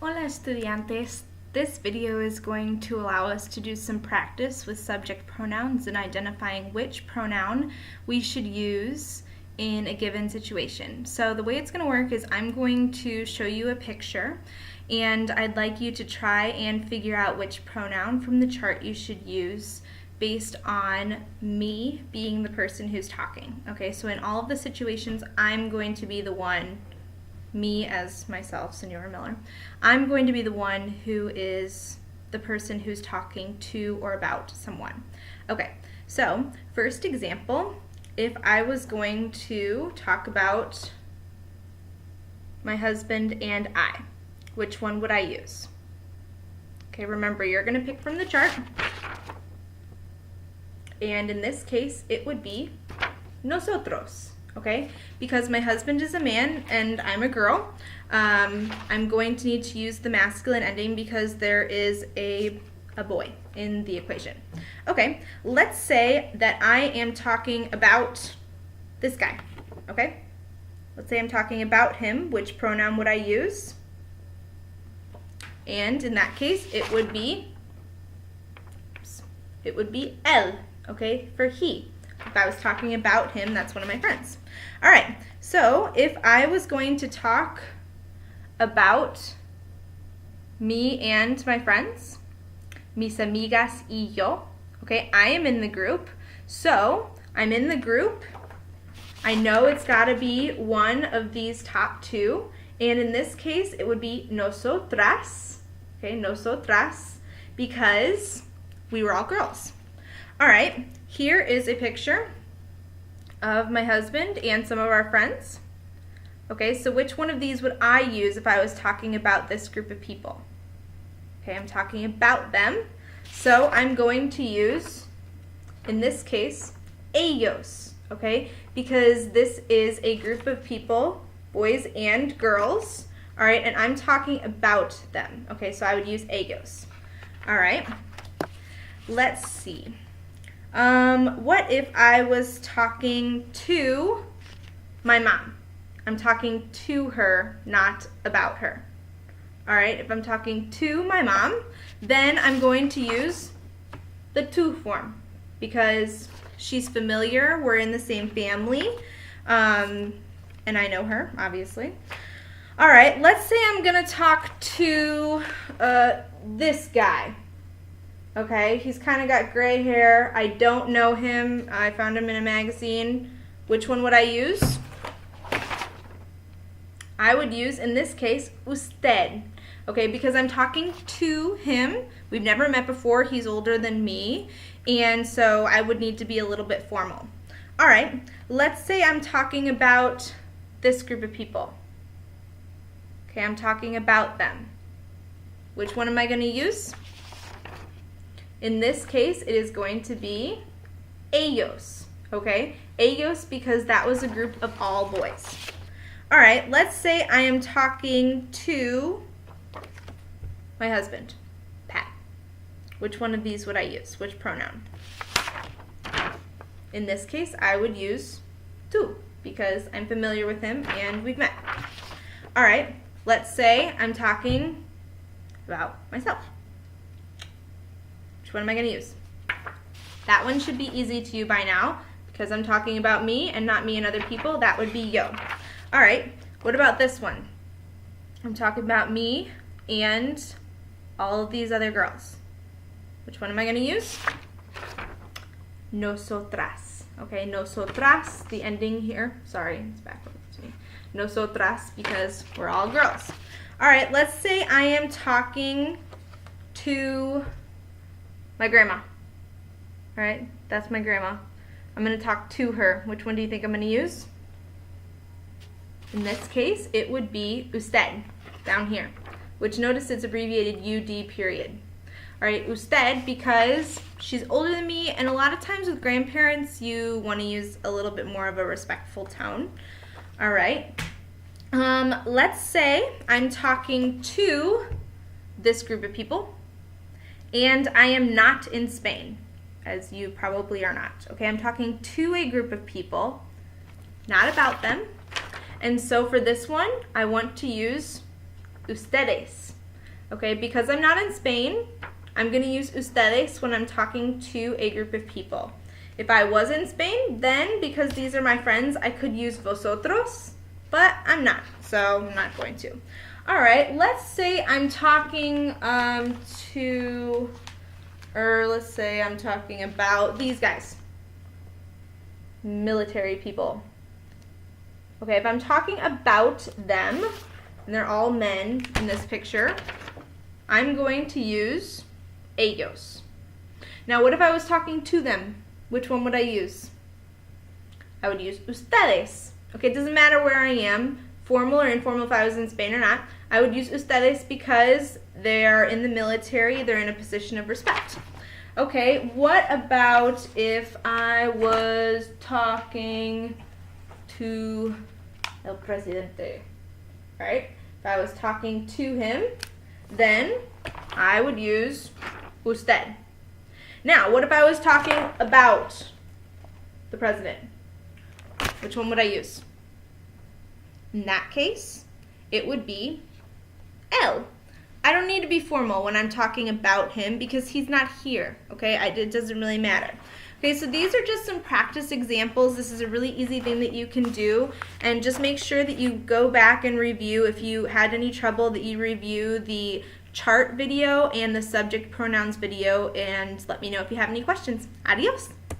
Hola estudiantes. This video is going to allow us to do some practice with subject pronouns and identifying which pronoun we should use in a given situation. So the way it's going to work is I'm going to show you a picture and I'd like you to try and figure out which pronoun from the chart you should use based on me being the person who's talking. Okay, so in all of the situations, I'm going to be the one, me as myself, Senora Miller, I'm going to be the one who is the person who's talking to or about someone. Okay, so first example, if I was going to talk about my husband and I, which one would I use? Okay, remember you're going to pick from the chart. And in this case, it would be nosotros, okay? Because my husband is a man and I'm a girl, I'm going to need to use the masculine ending because there is a boy in the equation. Okay, let's say that I am talking about this guy, okay? Let's say I'm talking about him. Which pronoun would I use? And in that case, it would be él. Okay, for he. If I was talking about him, that's one of my friends. All right, so if I was going to talk about me and my friends, mis amigas y yo, okay, I am in the group. So I'm in the group. I know it's got to be one of these top two. And in this case, it would be nosotras, okay, nosotras, because we were all girls. All right, here is a picture of my husband and some of our friends. Okay, so which one of these would I use if I was talking about this group of people? Okay, I'm talking about them. So I'm going to use, in this case, ellos, okay? Because this is a group of people, boys and girls, all right? And I'm talking about them, okay? So I would use ellos. All right, let's see. What if I was talking to my mom? I'm talking to her, not about her. All right, if I'm talking to my mom, then I'm going to use the tú form because she's familiar, we're in the same family, and I know her, obviously. All right, let's say I'm gonna talk to this guy. Okay, he's kind of got gray hair. I don't know him. I found him in a magazine. Which one would I use? I would use, in this case, usted. Okay, because I'm talking to him. We've never met before. He's older than me. And so I would need to be a little bit formal. All right, let's say I'm talking about this group of people. Okay, I'm talking about them. Which one am I going to use? In this case, it is going to be ellos, okay? Ellos because that was a group of all boys. All right, let's say I am talking to my husband, Pat. Which one of these would I use? Which pronoun? In this case, I would use tú because I'm familiar with him and we've met. All right, let's say I'm talking about myself. Which one am I going to use? That one should be easy to you by now because I'm talking about me and not me and other people. That would be yo. All right, what about this one? I'm talking about me and all of these other girls. Which one am I going to use? Nosotras. Okay, nosotras, the ending here. Sorry, it's backwards to me. Nosotras because we're all girls. All right, let's say I am talking to my grandma. All right, that's my grandma. I'm going to talk to her. Which one do you think I'm going to use? In this case, it would be usted, down here, which notice it's abbreviated UD period. All right, usted because she's older than me, and a lot of times with grandparents, you want to use a little bit more of a respectful tone. All right, let's say I'm talking to this group of people. And I am not in Spain, as you probably are not. Okay, I'm talking to a group of people, not about them. And so for this one, I want to use ustedes. Okay, because I'm not in Spain, I'm going to use ustedes when I'm talking to a group of people. If I was in Spain, then because these are my friends, I could use vosotros, but I'm not, so I'm not going to. All right, let's say I'm talking let's say I'm talking about these guys, military people. Okay, if I'm talking about them, and they're all men in this picture, I'm going to use ellos. Now, what if I was talking to them? Which one would I use? I would use ustedes. Okay, it doesn't matter where I am, formal or informal, if I was in Spain or not. I would use ustedes because they're in the military, they're in a position of respect. Okay, what about if I was talking to el presidente, right? If I was talking to him, then I would use usted. Now, what if I was talking about the president? Which one would I use? In that case, it would be él. I don't need to be formal when I'm talking about him because he's not here, okay? It doesn't really matter. Okay, so these are just some practice examples. This is a really easy thing that you can do, and just make sure that you go back and review. If you had any trouble, that you review the chart video and the subject pronouns video, and let me know if you have any questions. Adios.